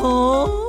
Huh?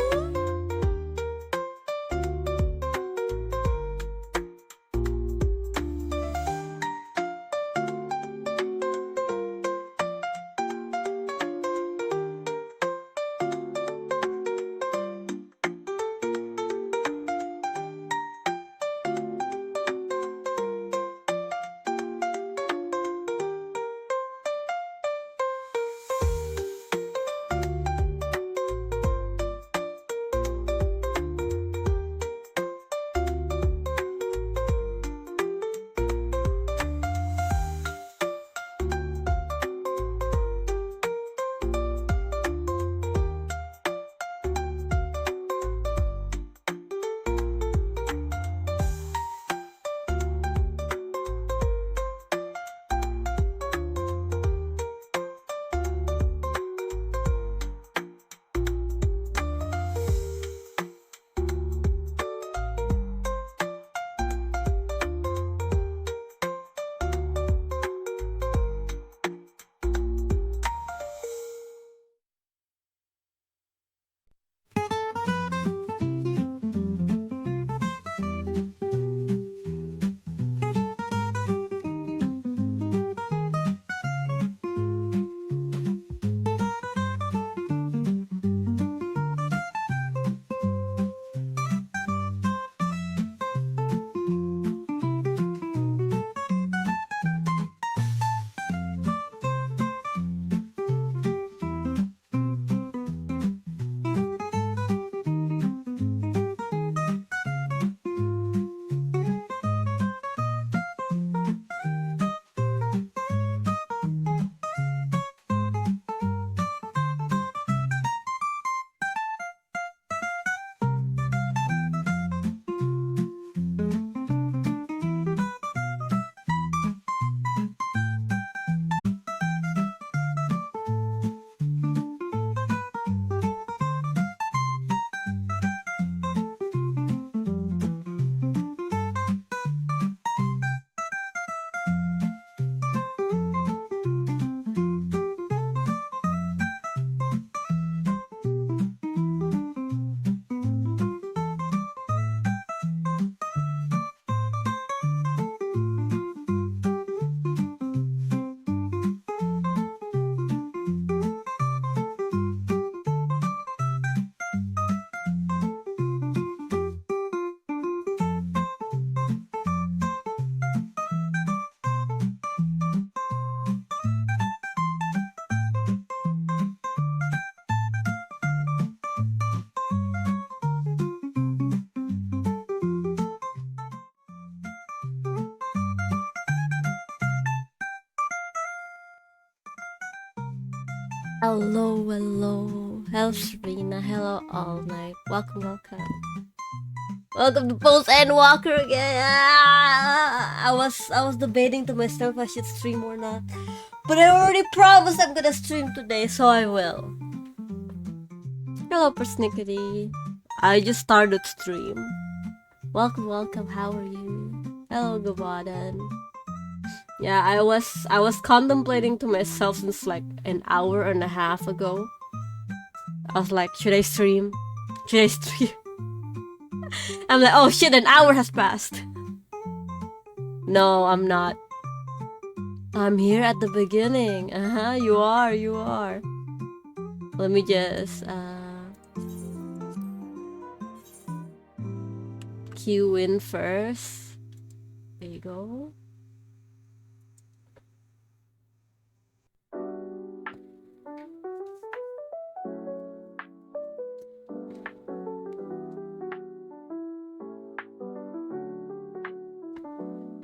Hello, hello. Hello, Serena. Hello, All Night. Welcome, welcome. Welcome to Postendwalker again. I was debating to myself if I should stream or not, but I already promised I'm gonna stream today, so I will. Hello, Persnickety. I just started stream. Welcome, welcome. How are you? Hello, Gabadan. Yeah, I was contemplating to myself since like an hour and a half ago. I was like, should I stream? Should I stream? I'm like, oh shit, an hour has passed. No, I'm not. I'm here at the beginning. You are. Let me just queue in first. There you go.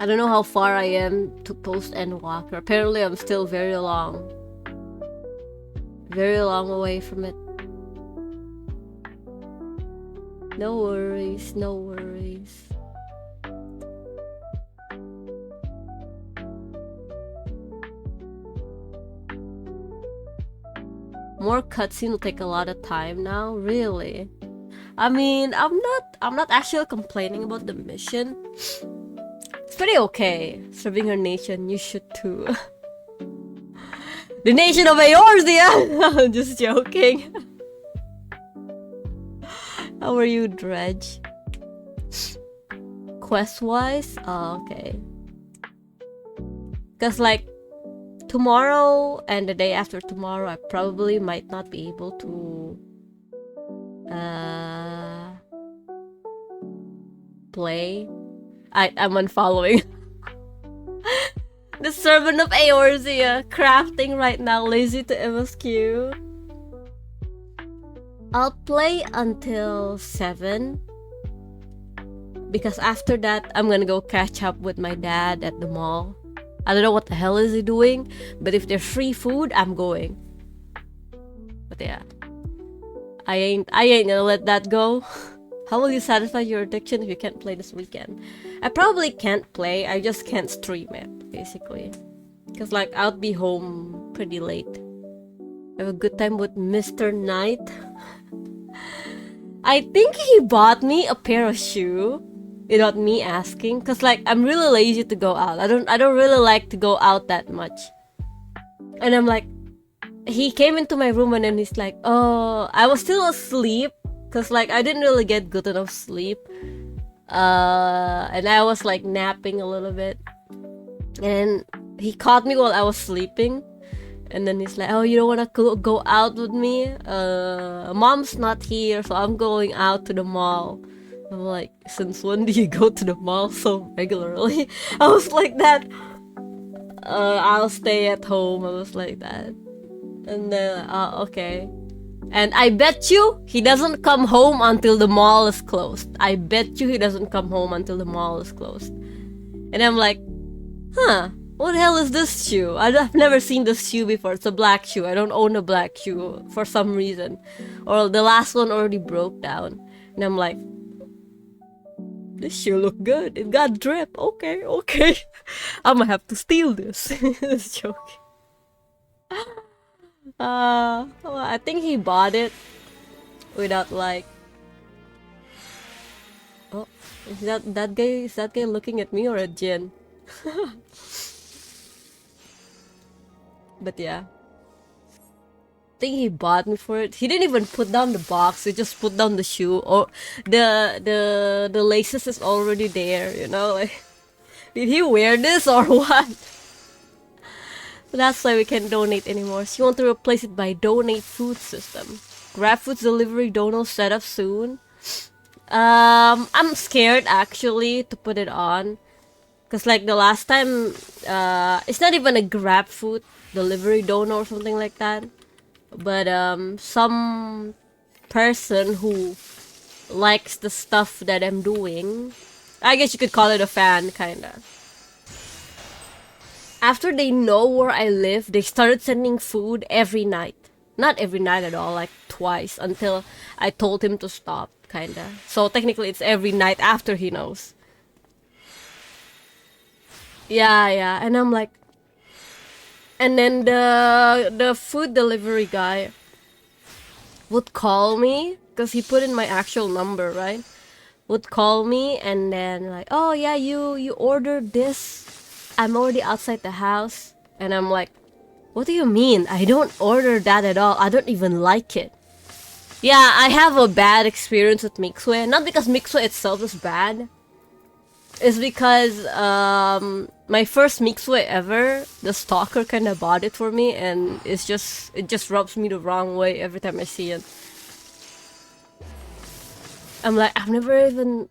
I don't know how far I am to Postendwalker. Apparently I'm still very long away from it. No worries, no worries. More cutscene will take a lot of time now, really. I mean, I'm not actually complaining about the mission. It's pretty okay. Serving her nation, you should too. The nation of Eorzea! I'm just joking. How are you, Dredge? Quest-wise? Oh, okay. Because, like, tomorrow and the day after tomorrow, I probably might not be able to play. I'm unfollowing. The servant of Eorzea, crafting right now, lazy to MSQ. I'll play until 7. Because after that, I'm gonna go catch up with my dad at the mall. I don't know what the hell is he doing, but if there's free food, I'm going. But yeah, I ain't gonna let that go. How will you satisfy your addiction if you can't play this weekend? I probably can't play, I just can't stream it, basically. Because, like, I'll be home pretty late. Have a good time with Mr. Knight. I think he bought me a pair of shoes without me asking. Because, like, I'm really lazy to go out. I don't really like to go out that much. And I'm like, he came into my room and then he's like, oh, I was still asleep. Because, like, I didn't really get good enough sleep. And I was, like, napping a little bit. And he caught me while I was sleeping. And then he's like, oh, you don't want to go out with me? Mom's not here, so I'm going out to the mall. I'm like, since when do you go to the mall so regularly? I was like that. I'll stay at home. I was like that. And then, okay. And I bet you he doesn't come home until the mall is closed. I bet you he doesn't come home until the mall is closed. And I'm like, huh, what the hell is this shoe? I've never seen this shoe before. It's a black shoe. I don't own a black shoe for some reason. Or the last one already broke down. And I'm like, this shoe look good. It got drip. Okay. I'm gonna have to steal this. This joke. Well, I think he bought it without, like, oh, is that guy looking at me or at Jen? But yeah, I think he bought me for it. He didn't even put down the box. He just put down the shoe, or the laces is already there. You know, like, did he wear this or what? That's why we can't donate anymore. She wants to replace it by donate food system. Grab food's delivery dono set up soon. I'm scared actually to put it on. Cause like the last time, it's not even a grab food delivery dono or something like that. But some person who likes the stuff that I'm doing, I guess you could call it a fan kinda. After they know where I live, they started sending food every night. Not every night at all, like twice, until I told him to stop, kinda. So technically it's every night after he knows. Yeah, and I'm like... And then the food delivery guy would call me, because he put in my actual number, right? Would call me and then like, oh yeah, you ordered this. I'm already outside the house. And I'm like, what do you mean? I don't order that at all. I don't even like it. Yeah, I have a bad experience with Mixway. Not because Mixway itself is bad. It's because my first Mixway ever, the stalker kind of bought it for me, and it just rubs me the wrong way every time I see it. I'm like, I've never even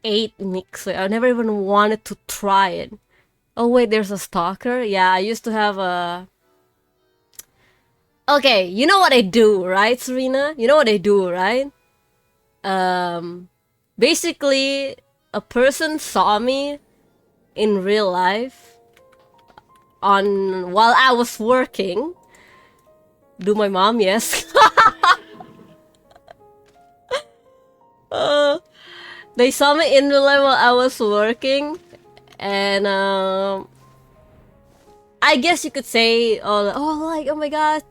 ate Mixway. I never even wanted to try it. Oh wait, there's a stalker? Yeah, I used to have a... Okay, you know what I do, right, Serena? You know what I do, right? Basically, a person saw me in real life while I was working. Do my mom? Yes. They saw me in real life while I was working, and I guess you could say, oh my god,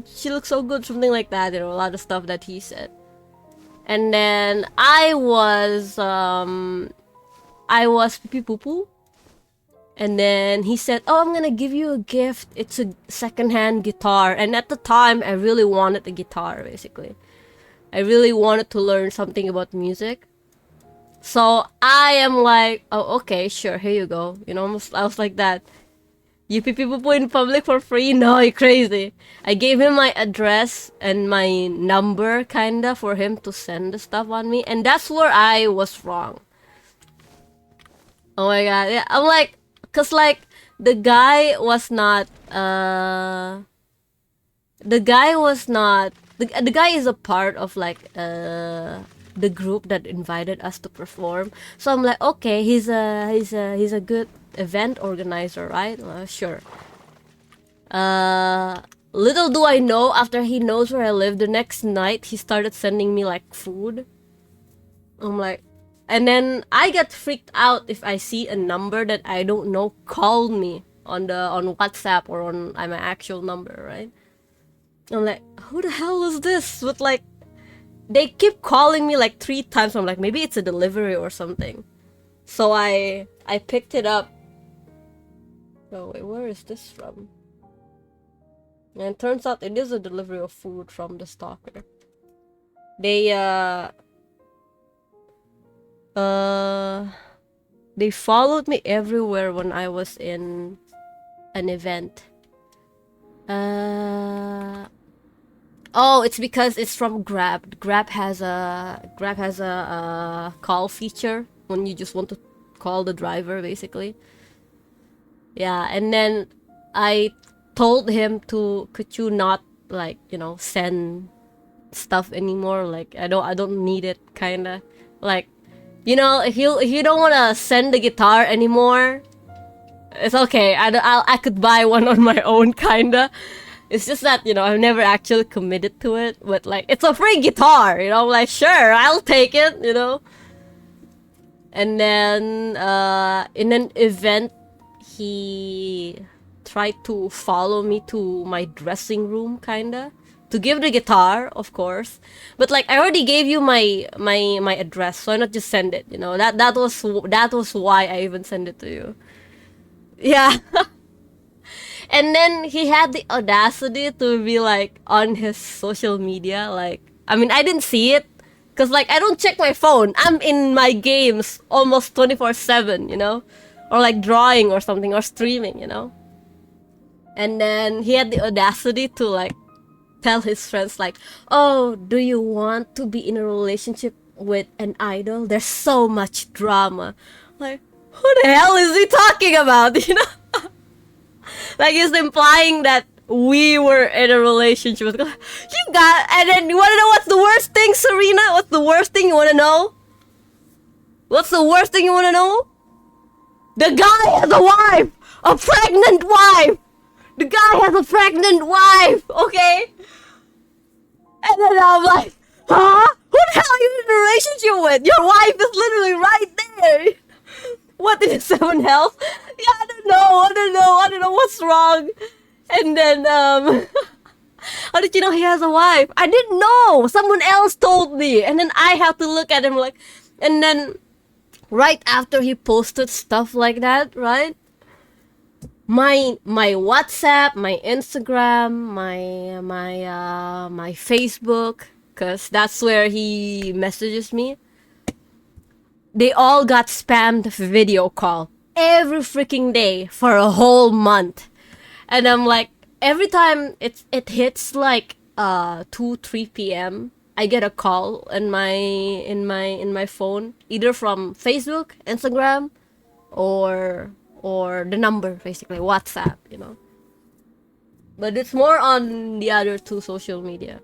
she looks so good, something like that. You know, a lot of stuff that he said. And then I was pee poo poo. And then he said, oh, I'm gonna give you a gift. It's a secondhand guitar. And at the time, I really wanted a guitar, basically. I really wanted to learn something about music. So I am like, oh, okay, sure, here you go. You know, I was like that. You pee poo poo in public for free? No, you're crazy. I gave him my address and my number, kinda, for him to send the stuff on me. And that's where I was wrong. Oh my god, yeah. I'm like, cause like, the guy was not, the guy was not, the guy is a part of like, the group that invited us to perform. So I'm like, okay, he's a good event organizer, right? Sure. Little do I know, after he knows where I live, the next night he started sending me like food. I'm like, and then I get freaked out if I see a number that I don't know call me on WhatsApp or on my actual number, right? I'm like, who the hell is this? With like, they keep calling me like 3 times. I'm like, maybe it's a delivery or something. So I picked it up. Oh wait, where is this from? And it turns out it is a delivery of food from the stalker. They followed me everywhere when I was in an event. Oh, it's because it's from Grab. Grab has a call feature when you just want to call the driver, basically. Yeah, and then I told him to, could you not, like, you know, send stuff anymore? Like, I don't need it, kinda. Like, you know, if you don't wanna send the guitar anymore, it's okay. I could buy one on my own, kinda. It's just that, you know, I've never actually committed to it, but like, it's a free guitar, you know, I'm like, sure, I'll take it, you know. And then in an event, he tried to follow me to my dressing room, kinda, to give the guitar, of course. But like, I already gave you my address, so why not just send it, you know? That was why I even sent it to you. Yeah. And then he had the audacity to be like on his social media, like, I mean, I didn't see it, cause like, I don't check my phone. I'm in my games almost 24/7, you know, or like drawing or something, or streaming, you know. And then he had the audacity to like tell his friends like, oh, do you want to be in a relationship with an idol? There's so much drama. Like, who the hell is he talking about, you know? Like, he's implying that we were in a relationship. You got, and then you wanna know what's the worst thing, Serena? What's the worst thing you wanna know? What's the worst thing you wanna know? The guy has a wife! A pregnant wife! The guy has a pregnant wife, okay? And then I'm like, huh? Who the hell are you in a relationship with? Your wife is literally right there! What in the 7 hells? Yeah, I don't know what's wrong. And then, how did you know he has a wife? I didn't know! Someone else told me! And then I have to look at him like, and then, right after he posted stuff like that, right? My WhatsApp, my Instagram, my Facebook, cause that's where he messages me. They all got spammed video call every freaking day for a whole month, and I'm like, every time it hits like 2-3 p.m. I get a call in my phone, either from Facebook, Instagram, or the number, basically WhatsApp, you know. But it's more on the other 2 social media.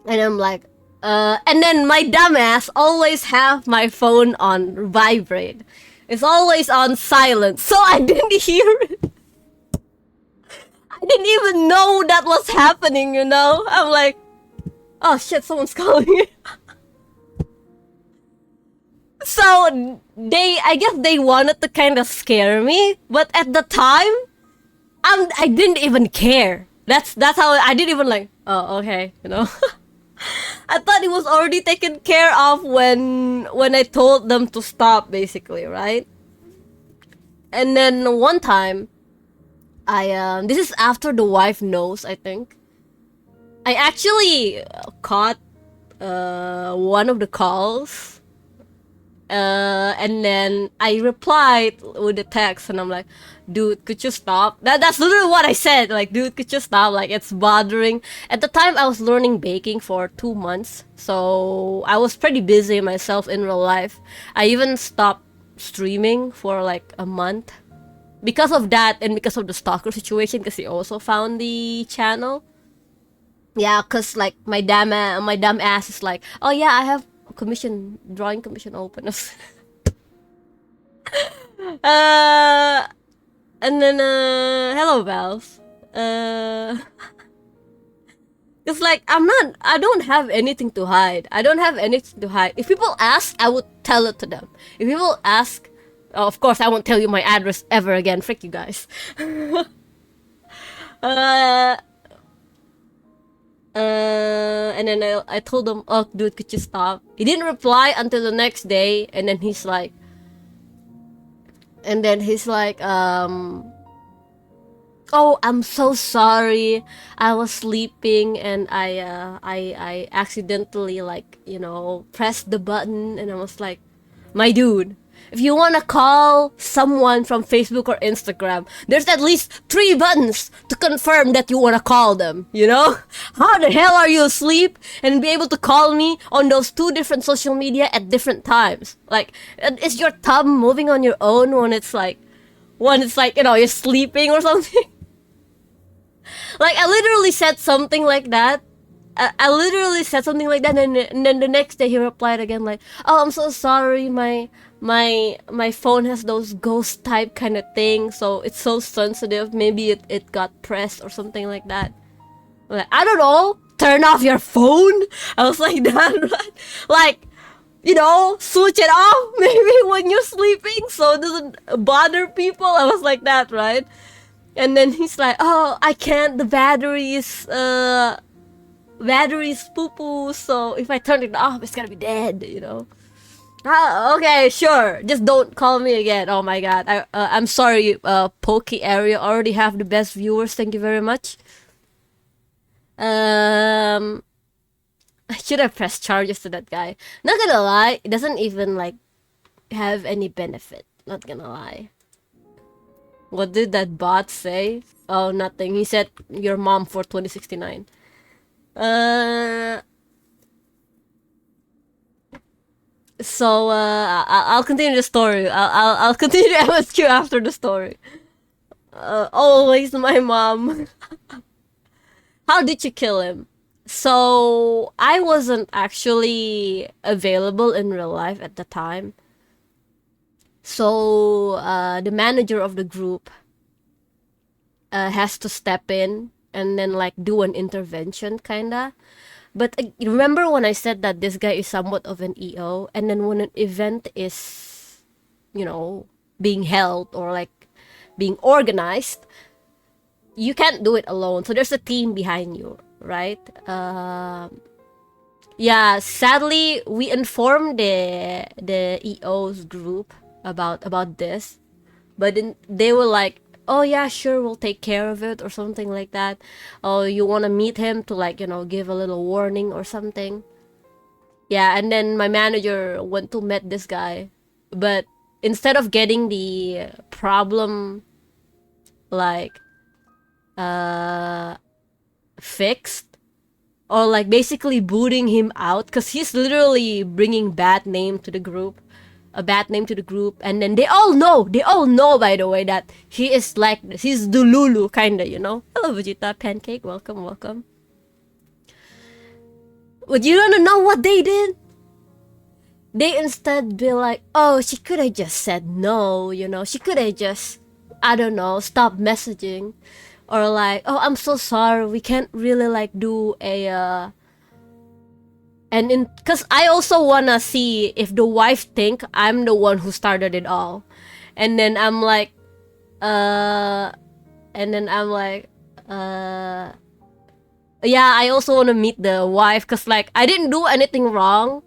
And I'm like, and then my dumbass always have my phone on vibrate. It's always on silent, so I didn't hear it. I didn't even know that was happening, you know? I'm like, oh shit, someone's calling me. So I guess they wanted to kind of scare me, but at the time, I didn't even care. That's how I didn't even like, oh, okay, you know. I thought it was already taken care of when I told them to stop, basically, right? And then one time, this is after the wife knows, I think. I actually caught one of the calls. And then I replied with a text, and I'm like, dude, could you stop? That's literally what I said. Like, dude, could you stop? Like, it's bothering. At the time, I was learning baking for 2 months, so I was pretty busy myself in real life. I even stopped streaming for like a month because of that, and because of the stalker situation, because he also found the channel. Yeah, cause like my damn ass is like, oh yeah, I have drawing commission open. And then hello Valve. It's like I don't have anything to hide. I don't have anything to hide. If people ask, I would tell it to them. If people ask, oh, of course I won't tell you my address ever again. Frick you guys. And then I told him, oh dude, could you stop? He didn't reply until the next day, and then he's like, oh, I'm so sorry, I was sleeping and I accidentally, like, you know, pressed the button. And I was like, my dude, if you want to call someone from Facebook or Instagram, there's at least 3 buttons to confirm that you want to call them, you know? How the hell are you asleep and be able to call me on those 2 different social media at different times? Like, is your thumb moving on your own when it's like, you know, you're sleeping or something? Like, I literally said something like that. I literally said something like that, and then the next day he replied again like, oh, I'm so sorry, my phone has those ghost type kind of thing, so it's so sensitive, maybe it got pressed or something like that. I'm like, I don't know, turn off your phone? I was like that, right? Like, you know, switch it off maybe when you're sleeping so it doesn't bother people. I was like that, right? And then he's like, oh, I can't, the battery's poo-poo, so if I turn it off, it's gonna be dead, you know? Okay, sure, just don't call me again. Oh my god, I'm sorry, Poke area already have the best viewers, thank you very much. I should have pressed charges to that guy. Not gonna lie, it doesn't even, like, have any benefit, not gonna lie. What did that bot say? Oh, nothing. He said your mom for 2069. So I'll continue the story. I'll continue the MSQ after the story. Always my mom. How did you kill him? So I wasn't actually available in real life at the time. So the manager of the group has to step in and then, like, do an intervention kinda. But remember when I said that this guy is somewhat of an EO, and then when an event is, you know, being held or like being organized, you can't do it alone. So there's a team behind you, right? Yeah, sadly we informed the EO's group about this, but then they were like, oh yeah, sure, we'll take care of it or something like that. Oh, you want to meet him to, like, you know, give a little warning or something. Yeah, and then my manager went to meet this guy, but instead of getting the problem, like, fixed, or like basically booting him out, because he's literally bringing bad name to the group, and then they all know, by the way, that he is like this. He's Dululu, kinda, you know. Hello, Vegeta Pancake, welcome. But you don't know what they did? They instead be like, oh, she could have just said no, you know. She could have just, I don't know, stop messaging. Or like, oh, I'm so sorry, we can't really, like, do a cause I also wanna see if the wife think I'm the one who started it all. And then I'm like, yeah, I also wanna meet the wife, cause, like, I didn't do anything wrong.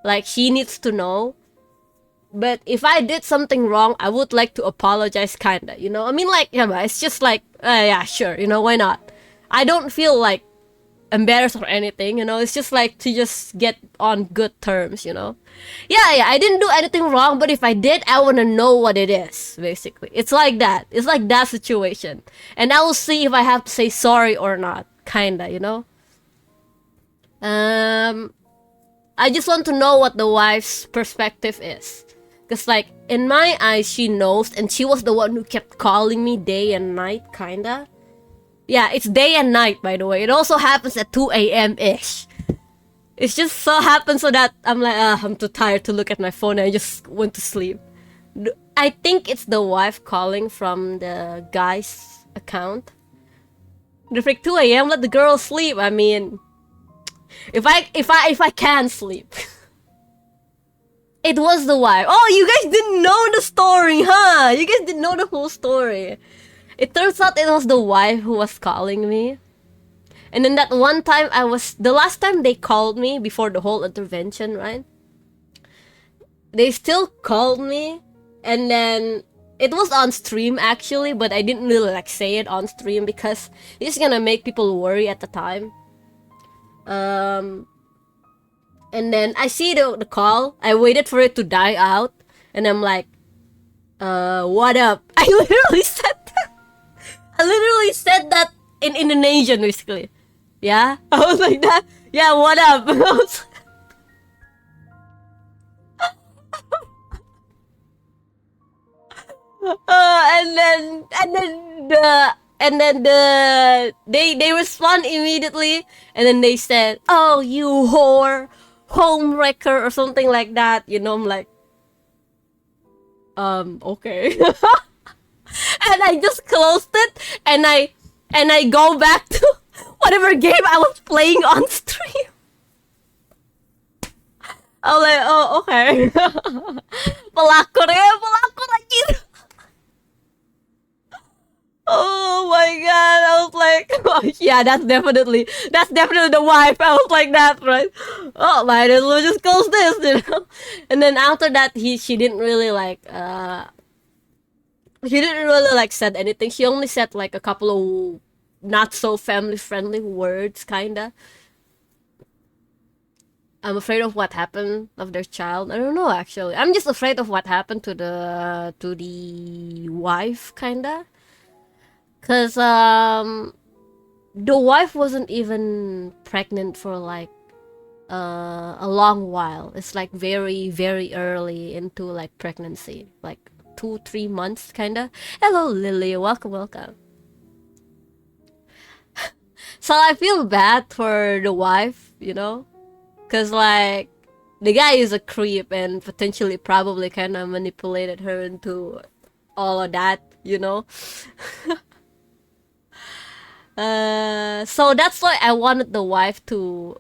Like, she needs to know. But if I did something wrong, I would like to apologize, kinda, you know? I mean, like, yeah, but it's just like, yeah, sure, you know, why not? I don't feel like embarrassed or anything, you know. It's just like to just get on good terms, you know. Yeah, I didn't do anything wrong, but if I did, I want to know what it is, basically. It's like that. It's like that situation. And I will see if I have to say sorry or not, kinda, you know. I just want to know what the wife's perspective is. Because, like, in my eyes, she knows, and she was the one who kept calling me day and night, kinda. Yeah, it's day and night, by the way. It also happens at 2 a.m.-ish. It just so happens so that I'm like, I'm too tired to look at my phone, and I just went to sleep. I think it's the wife calling from the guy's account. The freak 2 a.m., let the girl sleep. I mean, if I can sleep. It was the wife. Oh, you guys didn't know the story, huh? You guys didn't know the whole story. It turns out it was the wife who was calling me. And then that one time the last time they called me before the whole intervention, right? They still called me, and then it was on stream actually, but I didn't really like say it on stream because it's gonna make people worry at the time. And then I see the call. I waited for it to die out, and I'm like, what up? I literally said that in Indonesian, basically. Yeah? I was like that. Yeah, what up? They respond immediately, and then they said, "Oh, you whore, home wrecker," or something like that. You know, I'm like, okay. And I just closed it, and I go back to whatever game I was playing on stream. I was like, oh, okay. Pelakor lagi. Oh my god, I was like, oh, yeah, that's definitely the wife. I was like that, right? Oh, might as well just close this, you know? And then after that, she didn't really like, said anything. She only said like a couple of not so family friendly words, kinda. I'm afraid of what happened of their child. I don't know, actually. I'm just afraid of what happened to the wife, kinda. Cause the wife wasn't even pregnant for like a long while. It's like very, very early into like pregnancy, like 2-3 months, kinda. Hello, Lily. Welcome. So I feel bad for the wife, you know, cause like the guy is a creep and potentially probably kind of manipulated her into all of that, you know. So that's why I wanted the wife to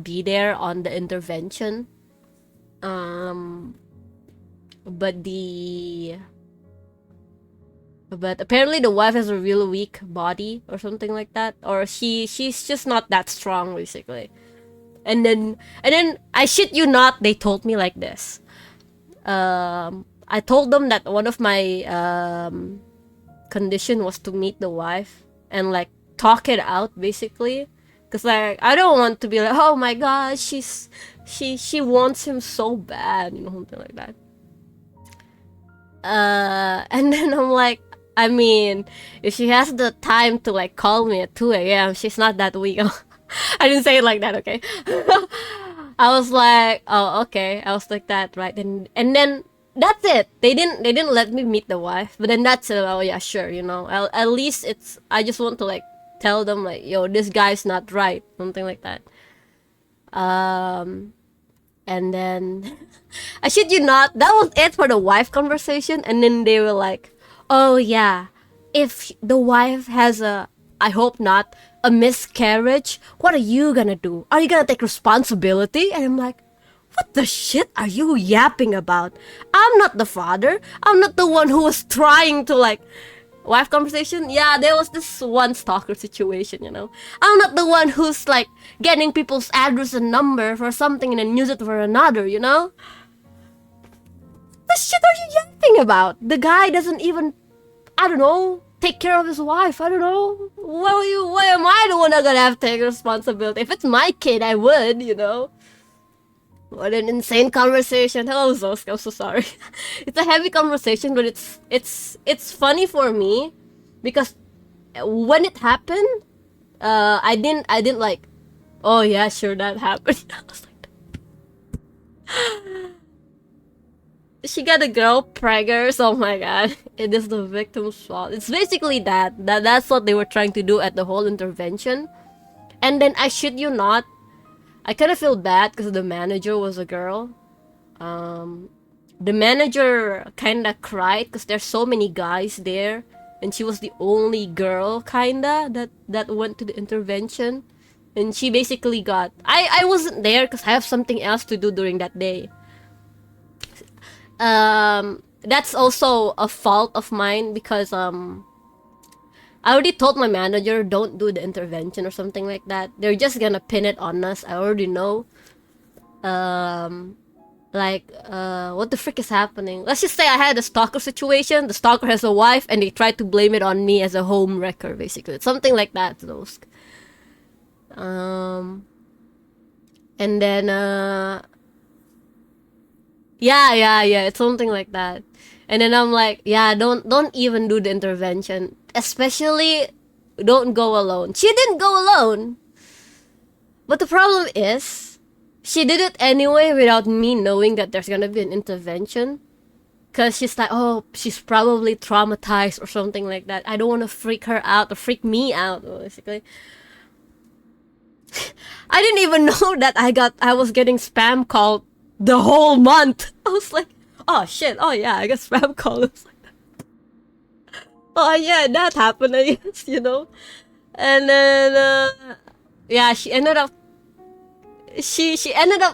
be there on the intervention. But apparently the wife has a real weak body or something like that, or she's just not that strong, basically. And then I shit you not, they told me like this. I told them that one of my condition was to meet the wife and like talk it out, basically, because like I don't want to be like, oh my god, she wants him so bad, you know, something like that. And then I'm like, I mean, if she has the time to like call me at 2 a.m., she's not that weak. I didn't say it like that, okay? I was like, oh, okay. I was like that, right? And then that's it. They didn't let me meet the wife. But then that's it. Oh yeah, sure, you know. At least I just want to like tell them like, yo, this guy's not right, something like that. And then I shit you not, that was it for the wife conversation. And then they were like, oh yeah, if the wife has I hope not, a miscarriage, what are you gonna do? Are you gonna take responsibility? And I'm like, what the shit are you yapping about? I'm not the father. I'm not the one who was trying to like... Wife conversation? Yeah, there was this one stalker situation, you know. I'm not the one who's like getting people's address and number for something and then use it for another, you know? What the shit are you yapping about? The guy doesn't even, I don't know, take care of his wife. I don't know. Why am I the one that gonna have to take responsibility? If it's my kid, I would, you know. What an insane conversation. Hello, Zosk. I'm so sorry. It's a heavy conversation, but it's funny for me because when it happened, I didn't like, oh yeah, sure that happened. I was like, she got a girl preggers. Oh my god, it is the victim's fault. It's basically that's what they were trying to do at the whole intervention. And then I shit you not, I kind of feel bad because the manager was a girl. The manager kind of cried because there's so many guys there, and she was the only girl kinda that went to the intervention, and she basically got. I wasn't there because I have something else to do during that day. That's also a fault of mine because I already told my manager don't do the intervention or something like that. They're just gonna pin it on us. I already know. What the frick is happening? Let's just say I had a stalker situation. The stalker has a wife, and they tried to blame it on me as a home wrecker. Basically, it's something like that. Those. And then yeah, it's something like that. And then I'm like, yeah, don't even do the intervention. Especially, don't go alone. She didn't go alone. But the problem is, she did it anyway without me knowing that there's gonna be an intervention. Cause she's like, oh, she's probably traumatized or something like that. I don't want to freak her out or freak me out, basically. I didn't even know that I was getting spam called the whole month. I was like, oh shit, oh yeah, I got spam calls. Oh yeah, that happened, I guess, you know. And then yeah, she ended up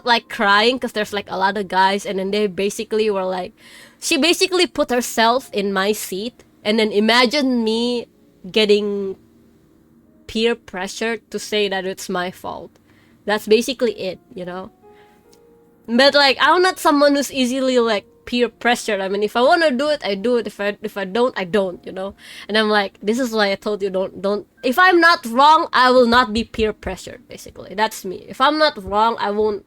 like crying because there's like a lot of guys, and then they basically were like, she basically put herself in my seat, and then imagine me getting peer pressure to say that it's my fault. That's basically it, you know. But like, I'm not someone who's easily like peer pressured. I mean, if I want to do it, I do it. If I don't, I don't, you know. And I'm like, this is why I told you don't. If I'm not wrong, I will not be peer pressured. Basically, that's me. If I'm not wrong, I won't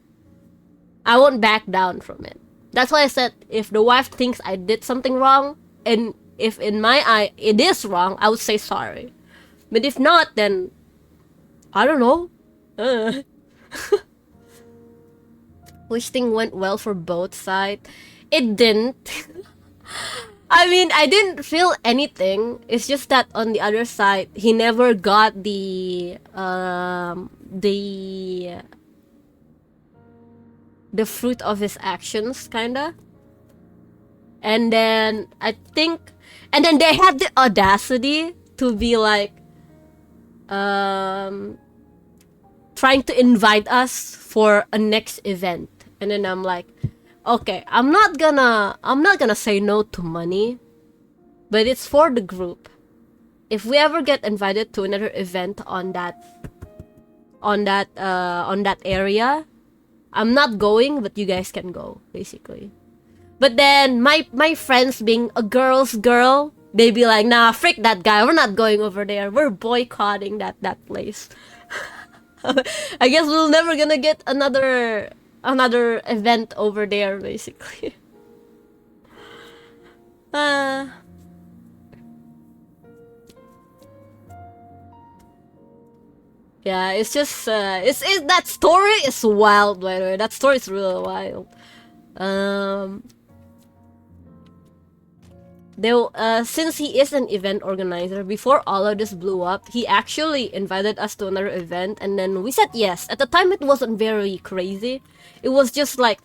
back down from it. That's why I said if the wife thinks I did something wrong, and if in my eye it is wrong, I would say sorry. But if not, then I don't know. Which thing went well for both sides? It didn't. I mean, I didn't feel anything. It's just that on the other side, he never got the fruit of his actions, kinda. And then I think, and then they had the audacity to be like, trying to invite us for a next event. And then I'm like, okay, I'm not gonna say no to money, but it's for the group. If we ever get invited to another event on that area, I'm not going, but you guys can go, basically. But then my friends, being a girl's girl, they be like, nah, frick that guy, we're not going over there. We're boycotting that place. I guess we're never gonna get another event over there, basically. Yeah, it's just that story is wild, by the way. That story is really wild. Since he is an event organizer, before all of this blew up, he actually invited us to another event, and then we said yes. At the time, it wasn't very crazy. It was just like,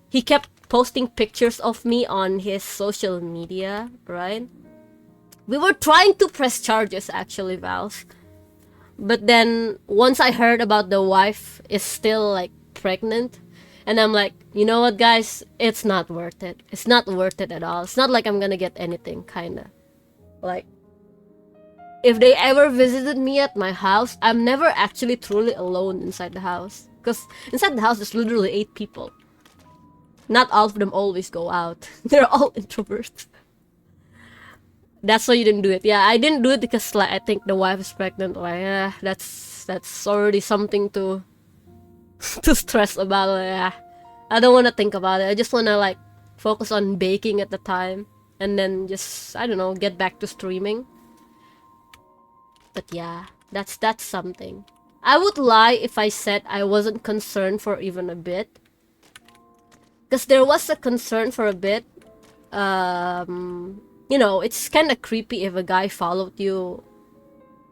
he kept posting pictures of me on his social media, right? We were trying to press charges, actually, Vals. But then, once I heard about the wife is still, like, pregnant, and I'm like, you know what, guys? It's not worth it. It's not worth it at all. It's not like I'm gonna get anything, kinda. Like, if they ever visited me at my house, I'm never actually truly alone inside the house. Because inside the house, there's literally 8 people. Not all of them always go out. They're all introverts. That's why you didn't do it. Yeah, I didn't do it because like I think the wife is pregnant. Like, that's already something to to stress about. Like, yeah, I don't want to think about it. I just want to like focus on baking at the time, and then just I don't know, get back to streaming. But yeah, that's something. I would lie if I said I wasn't concerned for even a bit. Because there was a concern for a bit. You know, it's kind of creepy if a guy followed you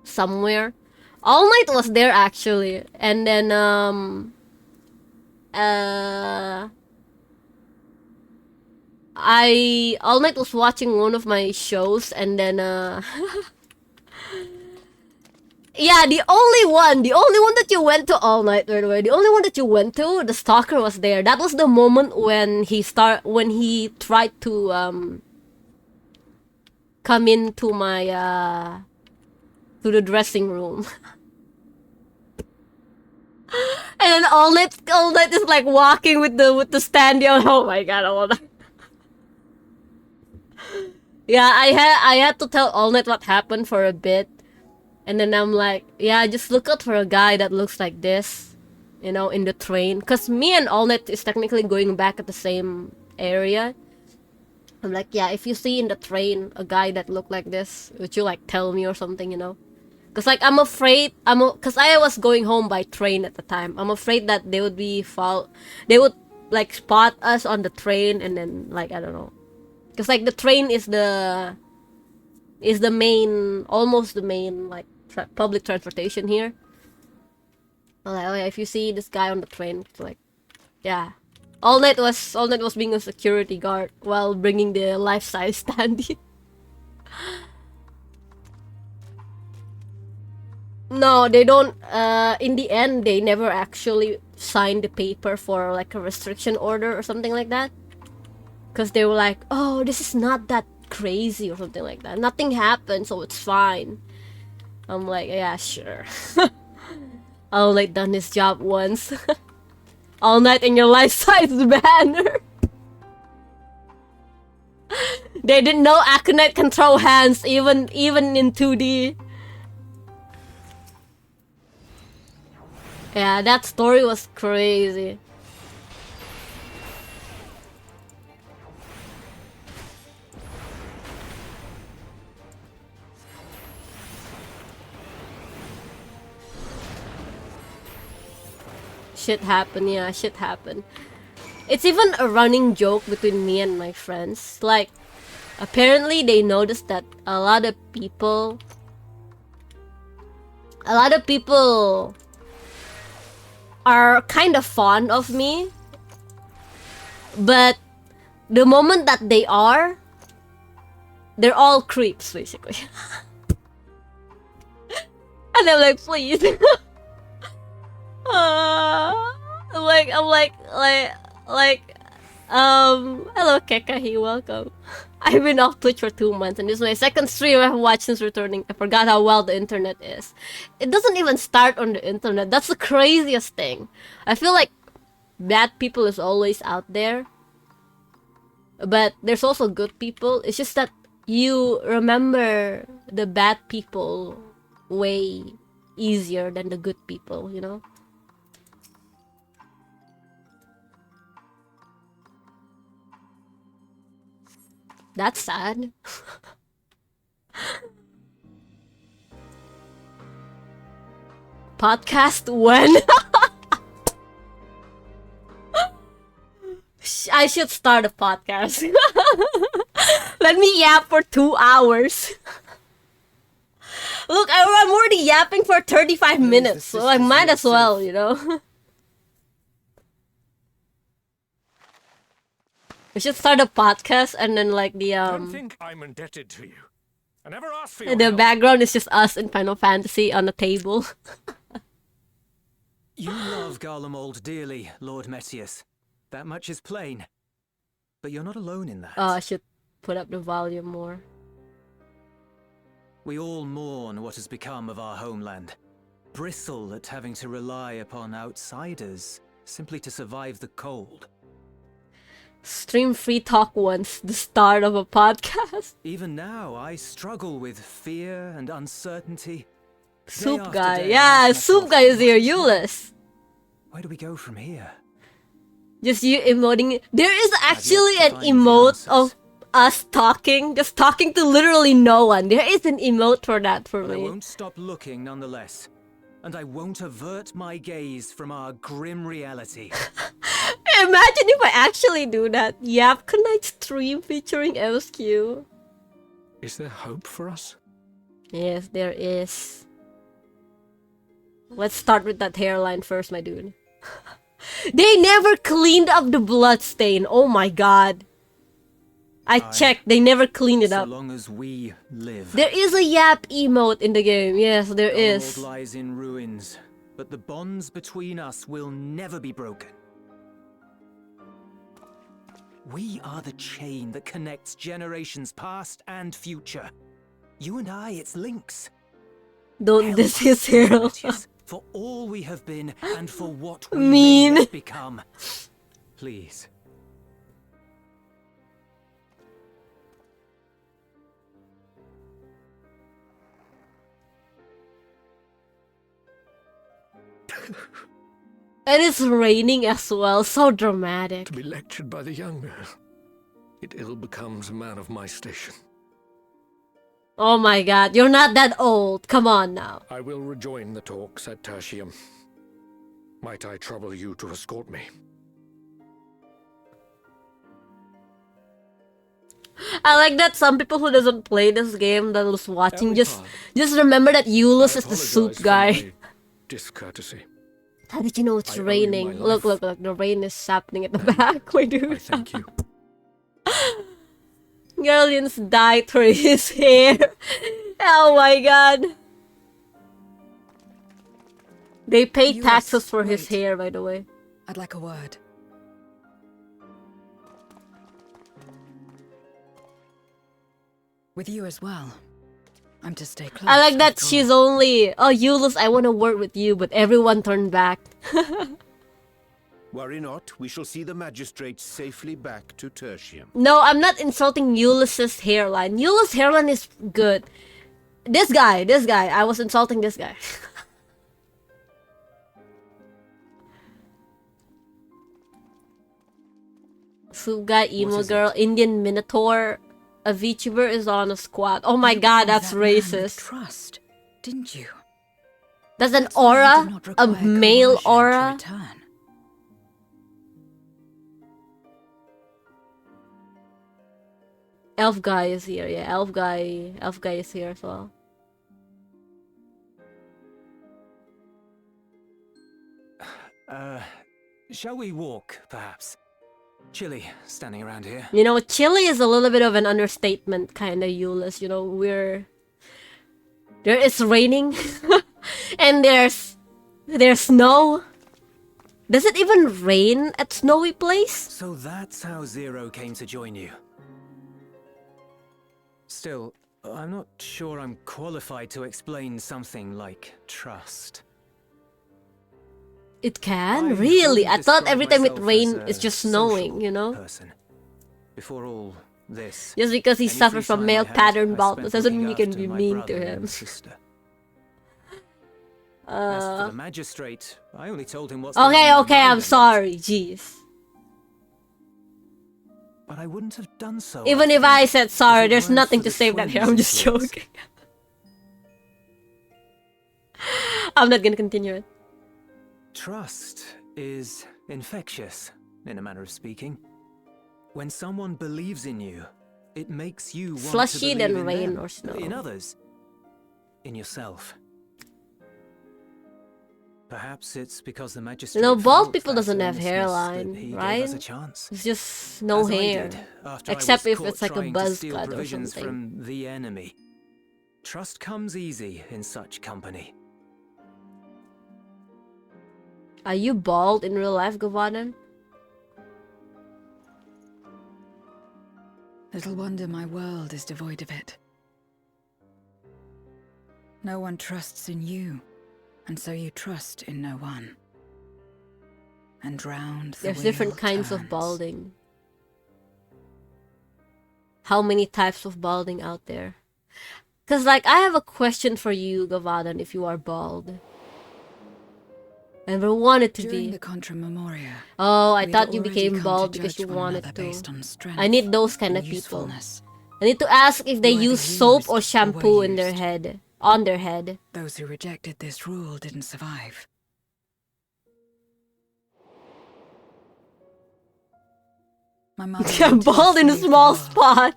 somewhere. All Night was there actually. And then, All Night was watching one of my shows and then, yeah, the only one that you went to All Night, by the way, the only one that you went to, the stalker was there. That was the moment when he tried to come into my to the dressing room. And then All Night is like walking with the standee on. Oh my god, I wanna. Yeah, I had to tell All Night what happened for a bit. And then I'm like, yeah, just look out for a guy that looks like this, you know, in the train. Because me and All Night is technically going back at the same area. I'm like, yeah, if you see in the train a guy that looked like this, would you like tell me or something, you know? Because like I'm afraid, because I was going home by train at the time. I'm afraid that they would they would like spot us on the train and then like, I don't know. Because like the train is the main, almost the main like public transportation here. I'm like, oh yeah, if you see this guy on the train, it's like, yeah. All Night was being a security guard while bringing the life-size standee. No, they don't. In the end, they never actually signed the paper for like a restriction order or something like that. Because they were like, oh, this is not that crazy or something like that. Nothing happened, so it's fine. I'm like, yeah, sure. All Night done his job once. All Night in your life-size banner. They didn't know Aconite can throw hands even in 2D. Yeah, that story was crazy. Shit happened, yeah, shit happened. It's even a running joke between me and my friends. Like, apparently they noticed that a lot of people are kind of fond of me. But the moment that they're all creeps, basically. And I'm like, please. I'm like, hello Kekahi, welcome. I've been off Twitch for 2 months and this is my second stream I've watched since returning. I forgot how well the internet is. It doesn't even start on the internet. That's the craziest thing. I feel like bad people is always out there. But there's also good people. It's just that you remember the bad people way easier than the good people, you know? That's sad. Podcast when? I should start a podcast. Let me yap for 2 hours. Look, I'm already yapping for 35 minutes, so I might as well, you know? We should start a podcast and then like the Don't think I'm indebted to you. I never asked for your the help. background is just us in Final Fantasy on a table. You love Garlemald dearly, Lord Metius. That much is plain. But you're not alone in that. Oh, I should put up the volume more. We all mourn what has become of our homeland. Bristle at having to rely upon outsiders simply to survive the cold. Stream free talk once, the start of a podcast. Even now, I struggle with fear and uncertainty. Soup after guy. day, I Yeah, ask soup myself, guy is here, what is Euless. Where do we go from here? Just you emoting. There is actually to an find the emote answers. of us talking, just talking to literally no one. There is an emote for that for But I me. won't stop looking nonetheless. And I won't avert my gaze from our grim reality. Imagine if I actually do that. Yap Knight stream featuring MSQ. Is there hope for us? Yes, there is. Let's start with that hairline first, my dude. They never cleaned up the blood stain. Oh my god. I checked, they never cleaned it So up. long as we live. There is a Yap emote in the game. Yes, there The is. world lies in ruins, but the bonds between us will never be broken. We are the chain that connects generations past and future. You and I, it's links. Don't Help diss us, his hero. Prometheus, for all we have been and for what we Mean. may yet become. Please. And it's raining as well. So dramatic. To be lectured by the younger. It ill becomes a man of my station. Oh my god, you're not that old. Come on now. I will rejoin the talks at Tertium. Might I trouble you to escort me? I like that some people who doesn't play this game that was watching Ellie just remember that Euless I is the soup apologize for guy. my discourtey. How did you know it's I owe you raining? my Look, life. look, look, the rain is happening at the back, my I dude. thank you. Girlians died for his hair. Oh my god. They pay Euless, taxes for his wait. hair, by the way. I'd like a word. With you as well. I'm to stay close. I like that after she's all. only, oh, Euless, I want to work with you, but everyone turned back. Worry not, we shall see the magistrate safely back to Tertium. No, I'm not insulting Euless's hairline. Euless' hairline is good. This guy, I was insulting this guy. Soup guy, emo is girl, it? Indian minotaur. A VTuber is on a squad. Oh my You god, became that's that man with racist. Trust, didn't you? That's an That's why you aura? did not A require male coercion to aura? return. Elf guy is here, yeah. Elf guy is here as well. Shall we walk, perhaps? Chilly, standing around here. You know, chilly is a little bit of an understatement, kinda, Euless. You know, there is raining, and there's snow. Does it even rain at Snowy Place? So that's how Zero came to join you. Still, I'm not sure I'm qualified to explain something like trust. It can? I Really? wouldn't I thought describe every time it myself rained, as it's a just snowing, social you know? Person. Before all this, Just because he any suffers free from time male I had, pattern I baldness spent doesn't mean looking you can be after my mean to brother him. and sister. As for the magistrate, I only told him what's going on Okay, in my okay, mind I'm at night. sorry, jeez. But I wouldn't have done so. Even if think, I said sorry, it there's weren't nothing for to the save that hair. twins' I'm just influence. joking. I'm not gonna continue it. Trust is infectious, in a manner of speaking. When someone believes in you, it makes you want Slushy to than believe in rain them, or snow. in others, in yourself. Perhaps it's because the magistrate. You know, bald felt people that doesn't have earnestness hairline, that he right? Gave us a chance. It's just no As I hair. did after I Except was if caught it's like a trying to buzz steal cut or provisions something. from the enemy. Trust comes easy in such company. Are you bald in real life, Gavanan? Little wonder my world is devoid of it. No one trusts in you, and so you trust in no one. And round the There's different wheel kinds of turns. balding. how many types of balding out there. Cause like I have a question for you, Gavadan, if you are bald. I never wanted to During be. the Contra Memoria, Oh, I we'd thought you already became come bald to because you judge one wanted another to. based on strength I need those kind or of people. usefulness. I need to ask if they You either use soap or used or shampoo were in their used. head. On their head. Those who rejected this rule didn't survive. My mother You're wanted to bald in a save the small world, spot.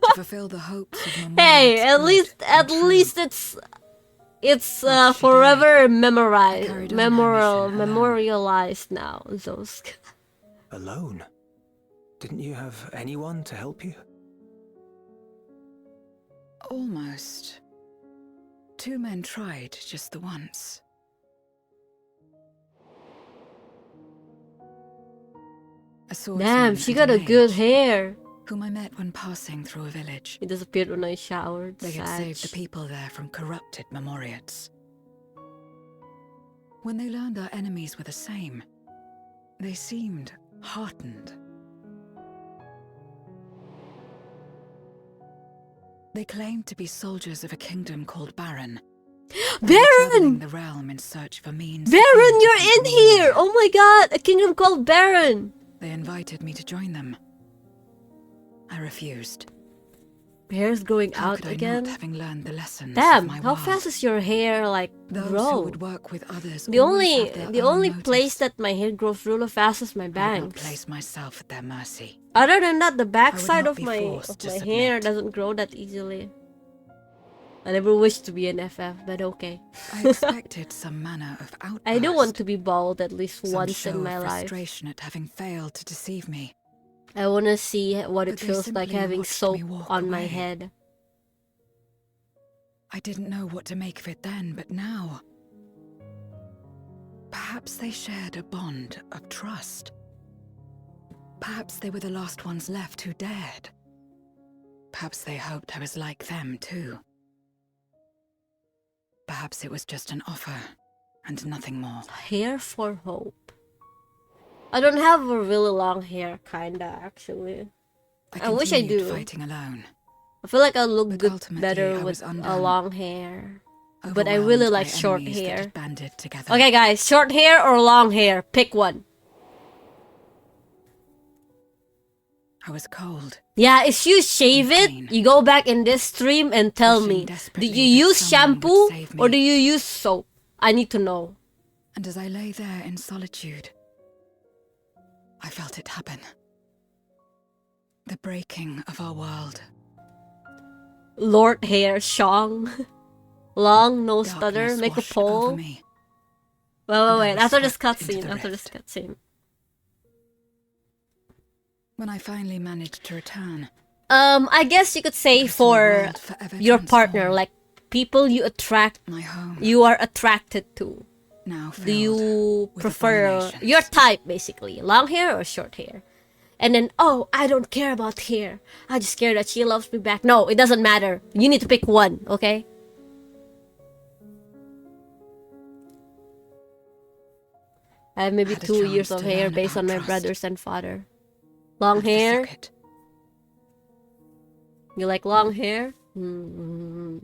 to fulfill the hopes of Hey, Memoria's good at and true. least it's After she forever I carried on our mission alone. memorialized now. Zosk. Alone? Didn't you have anyone to help you? Almost. 2 men tried just the once. A swordsman Damn, she and got a a good mage, hair. whom I met when passing through a village. It disappeared when I showered. They had saved the Sag. people there from corrupted Memoriats. When they learned our enemies were the same, they seemed heartened. They claimed to be soldiers of a kingdom called Baron. They were traveling Baron! the realm in search for means. Baron, you're in here! Oh my god, a kingdom called Baron! They invited me to join them. I refused. Hair's growing How out could I again? not, having learned the lessons Damn, of my how world? fast is your hair like Those who grow? would work with others The always only have their the own only motives. place that my hair grows really fast is my I would not bangs. place myself at their mercy. Other than that, the backside not of be my forced to hair submit. doesn't grow that easily. I never wished to be an FF, but okay. I expected some manner of outburst. I do want to be bald at least some once show in my of life. frustration at having failed to deceive me. I want to see what it But they feels like simply having watched soap me walk on my away. head. I didn't know what to make of it then, but now... Perhaps they shared a bond of trust. Perhaps they were the last ones left who dared. Perhaps they hoped I was like them too. Perhaps it was just an offer, and nothing more. Hair for hope. I don't have a really long hair, kinda, actually. I wish I continued do. fighting alone. I feel like I'll look But good ultimately, better I with was a undone. long hair. But I really Overwhelmed like by short enemies that hair. had banded together. Okay, guys, short hair or long hair? Pick one. I was cold. Yeah, if you shave it, Pain. you go back in this stream and tell Wishing me, do desperately you that use someone would shampoo save or me. do you use soap? I need to know. And as I lay there in solitude, I felt it happen. The breaking of our world. Lord hair, Shong. Long, no stutter, Darkness make a washed over poll. me, Wait, and I wait, was after this swept into cutscene, the after this rift. cutscene. When I finally managed to return, I guess you could say it was to a for world forever your partner, transformed. like people you attract, My home, you are attracted to. now filled Do you with prefer abominations. your type, basically? Long hair or short hair? And then, oh, I don't care about hair. I just care that she loves me back. No, it doesn't matter. You need to pick one, okay? I have maybe Had a 2 years chance of to hair learn based on about my trust. brothers and father. Long Had to hair? suck it. You like long hair? Hmm.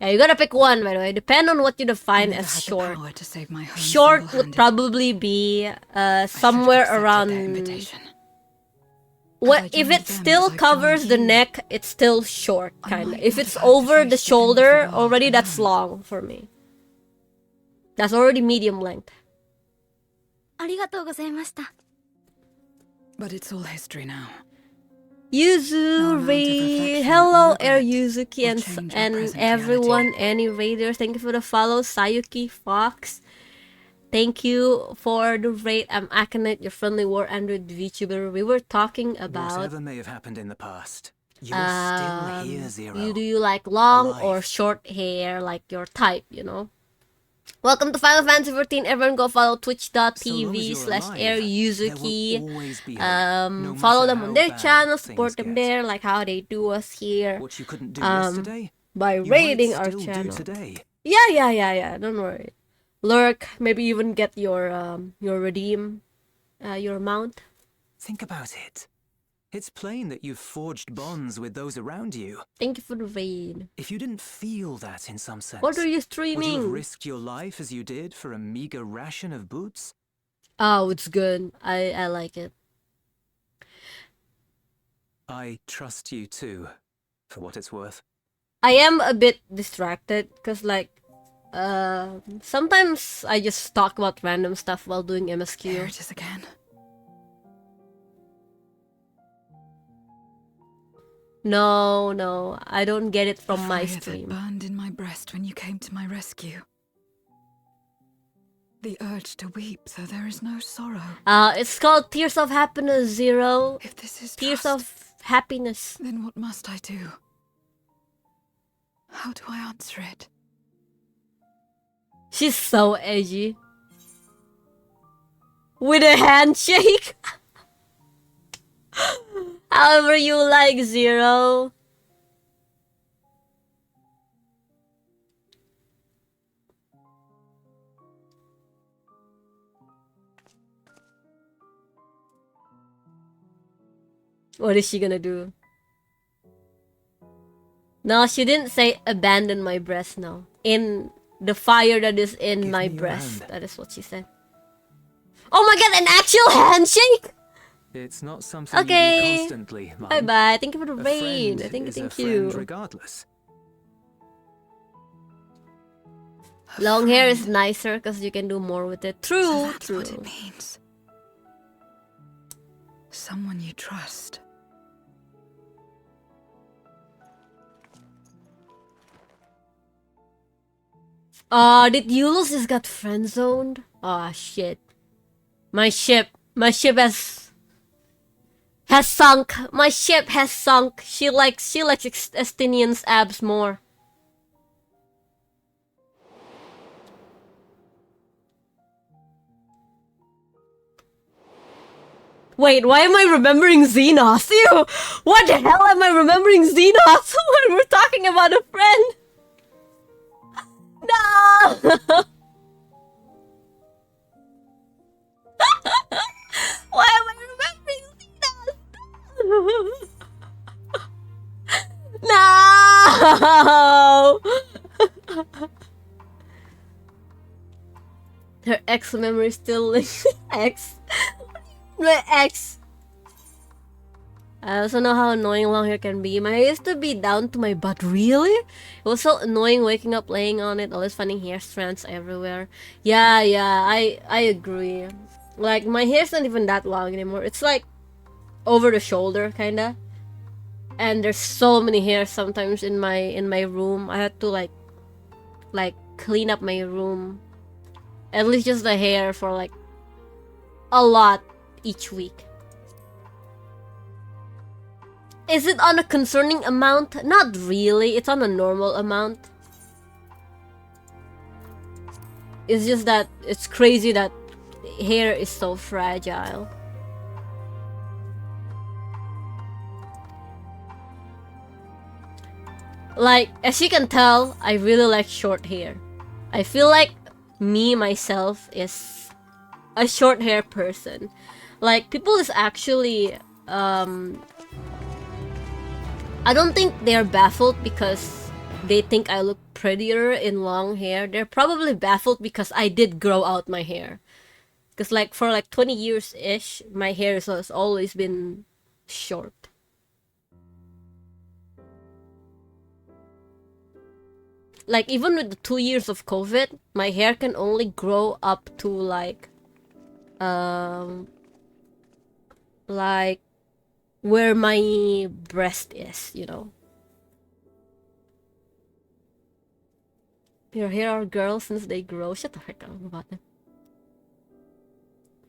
Yeah, you gotta pick one, by the way. Depend on what you I define never as had the short. power to save my home Short would single-handed. probably be I should have somewhere accepted around. their invitation. What I if joined it them still as I covers joined the you. neck? It's still short, I kind of. might If not it's have had to over the face the things of shoulder, the world already that's alone. long for me. That's already medium length. ありがとうございました。 But it's all history now. Yuzuri, reflection hello or Air regret Yuzuki will and change our and present everyone, reality. any raiders. Thank you for the follow, Sayuki Fox. Thank you for the raid. I'm Akane, your friendly war android VTuber. We were talking about Whatever may have happened in the past, you're still here, Zero. do you like long or Alive. short hair, like your type, you know? Welcome to Final Fantasy 14. Everyone go follow So long as twitch.tv you're slash alive, Air there will Yuzuki. always be hope, no Follow matter them how on their bad channel, things support them get. there, like how they do us here. What you couldn't do yesterday, By you raiding might our still channel. do today. Yeah. Don't worry. Lurk, maybe even get your redeem, your mount. Think about it. It's plain that you've forged bonds with those around you. Thank you for the raid. If you didn't feel that in some sense, What are you would you have streaming? risked your life as you did for a meager ration of boots? Oh, it's good. I like it. I trust you too, for what it's worth. I am a bit distracted because like sometimes I just talk about random stuff while doing There MSQ. it is again. No, I don't get it The from my fire that stream. burned in my breast when you came to my rescue. The urge to weep, though there is no sorrow. It's called Tears of Happiness, Zero. If this is Tears trust, of Happiness. then what must I do? How do I answer it? She's so edgy. With a handshake. However you like, Zero. What is she gonna do? No, she didn't say abandon my breast, no. In the fire that is in Give my me your breast. hand. That is what she said. Oh my god, an actual handshake? It's not something Okay. you do constantly, Mum. Bye bye. Thank you for the A raid. friend Thank you, is a thank friend you. regardless. A Long hair is friend. nicer because you can do more with it. So True, that's true. what it means. Someone you trust. Did Yulos just got friend zoned? Ah, shit. My ship has sunk. My ship has sunk. She likes Estinian's abs more. Wait, why am I remembering Xenos? Ew! What the hell am I remembering Xenos when we're talking about a friend? No! Why am I remembering Xenos? No! Her ex memory still linked. Ex? My ex. I also know how annoying long hair can be. My hair used to be down to my butt. Really? It was so annoying waking up laying on it, always finding hair strands everywhere. Yeah, I agree. Like my hair's not even that long anymore. It's like over the shoulder kinda. And there's so many hairs sometimes in my room. I had to like clean up my room. At least just the hair for like a lot each week. Is it on a concerning amount? Not really. It's on a normal amount. It's just that it's crazy that hair is so fragile. Like, as you can tell, I really like short hair. I feel like me, myself, is a short hair person. Like, people is actually, I don't think they're baffled because they think I look prettier in long hair. They're probably baffled because I did grow out my hair. Because like for like 20 years-ish, my hair has always been short. Like even with the 2 years of COVID, my hair can only grow up to like where my breast is, you know. Your hair are girls since they grow. Shut the heck up about them.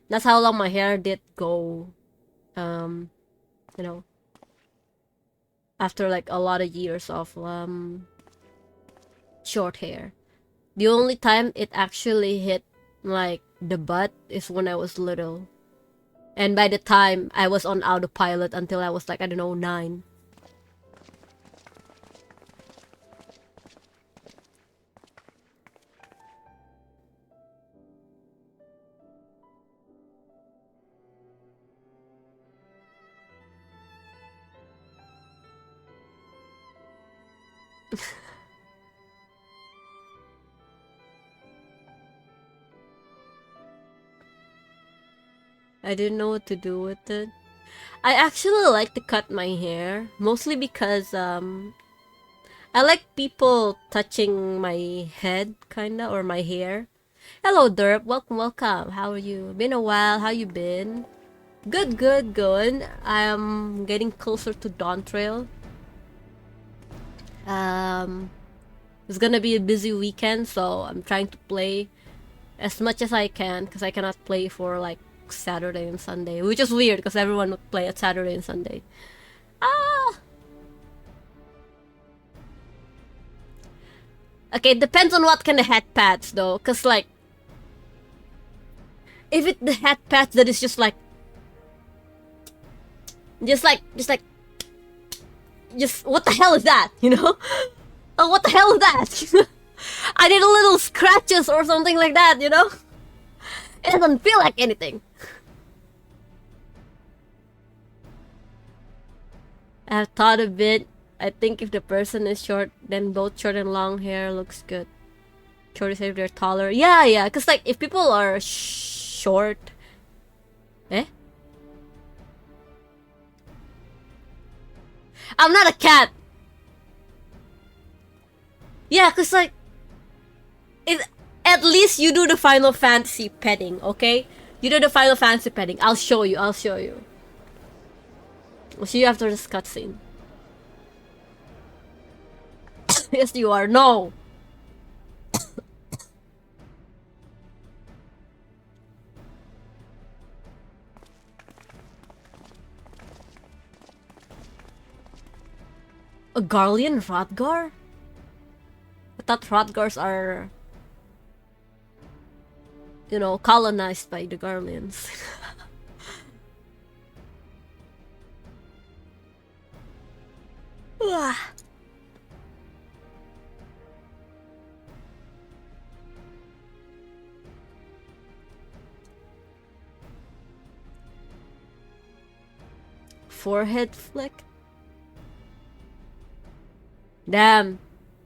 That's how long my hair did go. You know, after like a lot of years of short hair. The only time it actually hit like the butt is when I was little. And by the time I was on autopilot until I was like, I don't know, 9. I didn't know what to do with it. I actually like to cut my hair, mostly because I like people touching my head, kinda, or my hair. Hello, Derp. Welcome, welcome. How are you? Been a while. How you been? Good, good, good. I am getting closer to Dawn Trail. It's gonna be a busy weekend, so I'm trying to play as much as I can, because I cannot play for like Saturday and Sunday, which is weird because everyone would play at Saturday and Sunday. Ah! Okay, it depends on what kind of head pads though, because like if it's the head pads that is just like what the hell is that, you know? Oh, what the hell is that? I need a little scratches or something like that, you know? It doesn't feel like anything. I've thought a bit. I think if the person is short, then both short and long hair looks good. Short is if they're taller. Yeah, yeah. Cause like if people are short, I'm not a cat. Yeah, cause like, at least you do the Final Fantasy petting, okay? You do the Final Fantasy petting. I'll show you. I'll show you. I'll see you after this cutscene. Yes, you are. No. A Garlean Hrothgar? I thought Hrothgars are, you know, colonized by the Garleans. Forehead flick? Damn,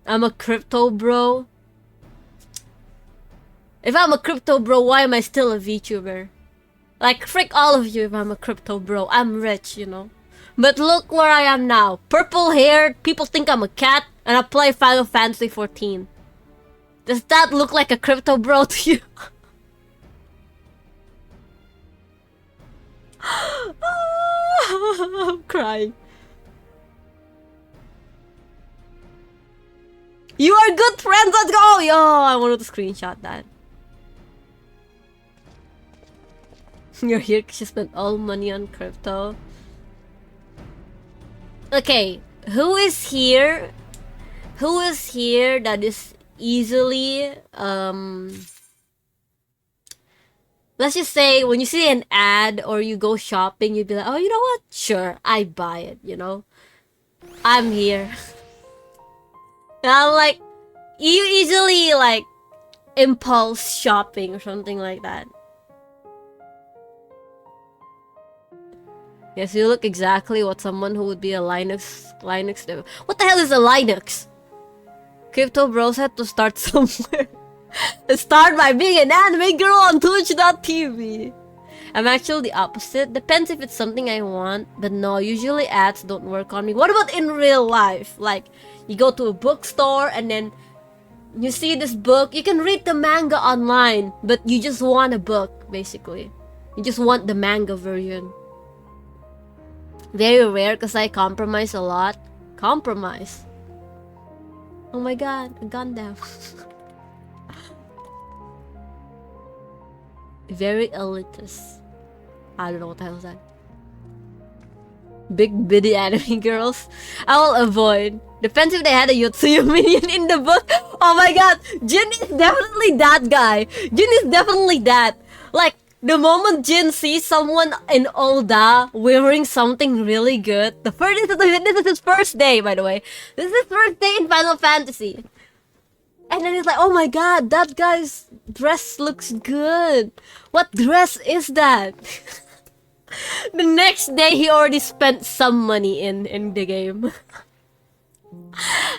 I'm a crypto bro. If I'm a crypto bro, why am I still a VTuber? Like, frick all of you if I'm a crypto bro. I'm rich, you know. But look where I am now. Purple haired, people think I'm a cat, and I play Final Fantasy 14. Does that look like a crypto bro to you? I'm crying. You are good friends, let's go! Yo, I wanted to screenshot that. You're here because you spent all money on crypto. Okay, who is here? Who is here that is easily, let's just say when you see an ad or you go shopping, you'd be like, oh, you know what? Sure, I buy it, you know? I'm here. And I'm like, you easily like impulse shopping or something like that. Yes, you look exactly what someone who would be a Linux dev. What the hell is a Linux? Crypto bros had to start somewhere. Start by being an anime girl on Twitch.tv. I'm actually the opposite. Depends if it's something I want, but no, usually ads don't work on me. What about in real life? Like, you go to a bookstore and then you see this book. You can read the manga online, but you just want a book, basically. You just want the manga version. Very rare because I compromise a lot. Compromise. Oh my god, a Gundam. Very elitist. I don't know what the hell is that. Big bitty anime girls. I will avoid. Depends if they had a Yotsuyu minion in the book. Oh my god, Jin is definitely that guy. Jin is definitely that. Like, the moment Jin sees someone in Olda wearing something really good, this is his first day, by the way. This is his first day in Final Fantasy. And then he's like, oh my god, that guy's dress looks good. What dress is that? The next day, he already spent some money in the game.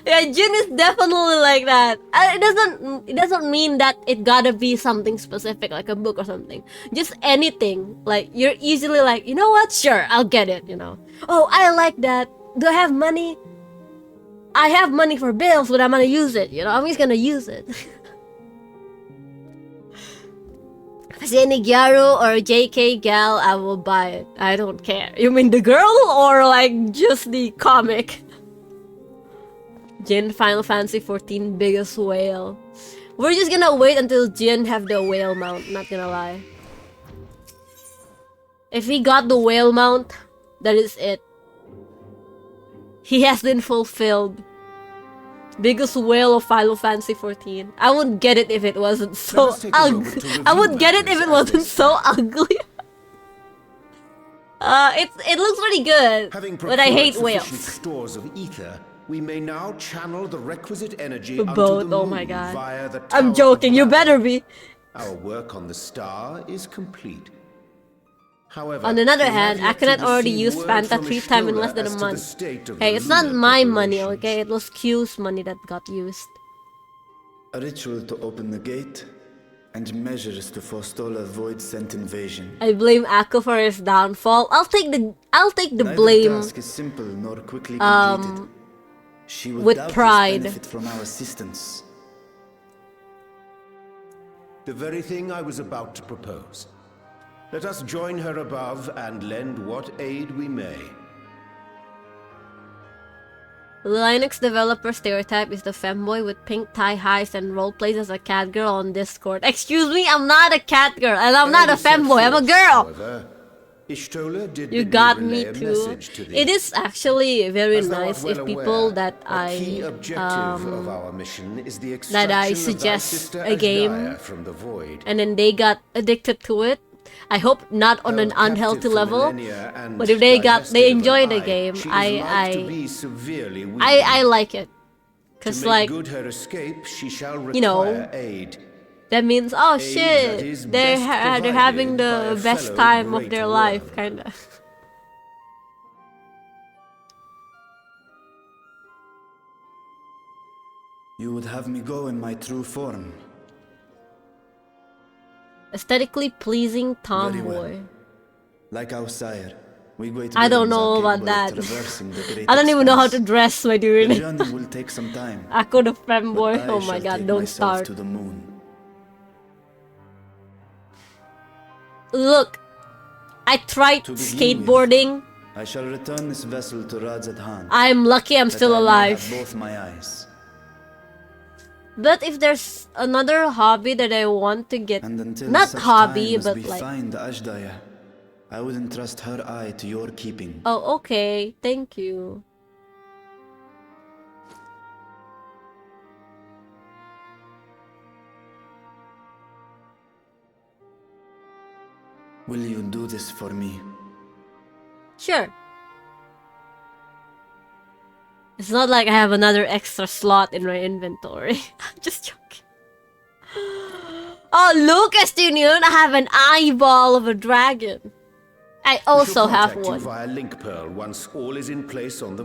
Yeah, Jin is definitely like that. It doesn't mean that it gotta be something specific, like a book or something. Just anything. Like you're easily like, you know what? Sure, I'll get it. You know. Oh, I like that. Do I have money? I have money for bills, but I'm gonna use it. You know, I'm just gonna use it. If I see any Gyaru or JK gal, I will buy it. I don't care. You mean the girl or like just the comic? Jin, Final Fantasy 14 biggest whale. We're just gonna wait until Jin have the whale mount, not gonna lie. If he got the whale mount, that is it. He has been fulfilled. Biggest whale of Final Fantasy 14. I wouldn't get it if it wasn't so ugly. I would get it if it wasn't so ugly. It looks pretty good, but I hate whales. Stores of ether, we may now channel the requisite energy Both, onto the oh moon my god. via the I'm Tower joking, of you Light. better be. Our work on the star is complete. However, On another we have hand, yet to Akhenaten already receive used word Fanta from 3 times in Ishtola less than a as to the month. state of Hey, the it's not lunar my money, preparations. okay? It was Q's money that got used. A ritual to open the gate, and measures to forestall a void-sent invasion. I blame Akko for his downfall. I'll take the Neither blame task is simple nor quickly completed. She will with doubtless pride. benefit from our assistance. The very thing I was about to propose. Let us join her above and lend what aid we may. The Linux developer stereotype is the femboy with pink tie highs and roleplays as a cat girl on Discord. Excuse me, I'm not a cat girl and I'm not a Early set femboy, I'm a forth, girl! however, Ishtola did You bid got relay me a too. message to thee. It is actually very As thou art nice well if aware, people that a key I objective of our mission is the that I extraction of thy suggest sister a game Ashdaya from the void. and then they got addicted to it. I hope not on an Held unhealthy captive for level, millennia and but if they divested of an enjoy the eye, game, she is like to I be severely weakened. I like it. To Cause make like, good her escape, she shall require you know, aid. that means, oh Aid that shit, is they're best they're having provided by the a best fellow time of great their worm. life, kinda. You would have me go in my true form. Aesthetically pleasing Very tomboy. well. Like our sire, we great I don't villains know are about capable of that. traversing the great I don't even know how to expanse. dress, my The dude. journey will take some time. Akko the but femboy. I Oh my shall god, take don't myself start. to the moon. Look, I tried To begin with, skateboarding. I shall return this vessel to Radzat Han. I'm lucky I'm that still I may alive. have both my eyes. But if there's another hobby that I want to get, And until not such hobby, time as but we like, find Ashdaya, I would entrust her eye to your keeping. oh, okay, thank you. Will you do this for me? Sure. It's not like I have another extra slot in my inventory. I'm just joking. Oh, Lucas Jr., I have an eyeball of a dragon. I We also shall have contact you one. via link pearl once all is in place on the